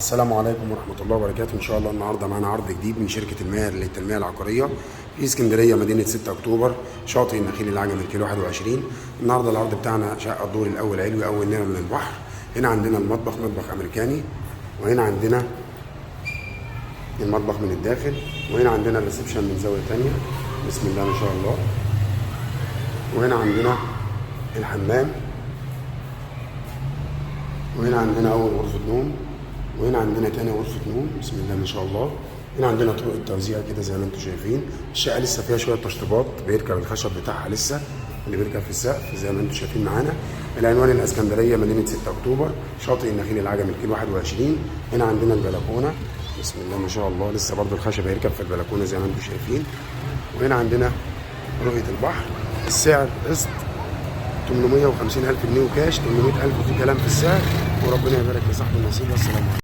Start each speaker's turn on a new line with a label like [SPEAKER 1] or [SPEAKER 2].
[SPEAKER 1] السلام عليكم ورحمة الله وبركاته. إن شاء الله النهاردة معانا عرض جديد من شركة الماهر للتنمية العقارية في اسكندرية مدينة 6 أكتوبر شاطئ النخيل العجمي الكيلو 21. النهاردة العرض بتاعنا شقة الدور الأول علوي أول نيرة من البحر. هنا عندنا المطبخ مطبخ أمريكاني، وهنا عندنا المطبخ من الداخل، وهنا عندنا الريسبشن من زاوية تانية بسم الله ما شاء الله، وهنا عندنا الحمام، وهنا عندنا أول غرفة نوم، وهنا عندنا تاني غرفة نوم بسم الله ما شاء الله. هنا عندنا طرق التوزيع كده زي ما انتم شايفين. الشقة لسه فيها شوية تشطيبات، بيركب الخشب بتاعها لسه اللي بيركب في السقف زي ما انتم شايفين معانا. العنوان الاسكندرية مدينة 6 أكتوبر شاطئ النخيل العجمي الكيلو 21. هنا عندنا البلكونة بسم الله ما شاء الله، لسه برضو الخشب هيركب في البلكونة زي ما انتم شايفين. وهنا عندنا رؤية البحر. السعر قسط 850,000 جنيه وكاش، 800,000 في كلام في السعر، وربنا يبارك لصاحب النصيب. والسلام عليكم.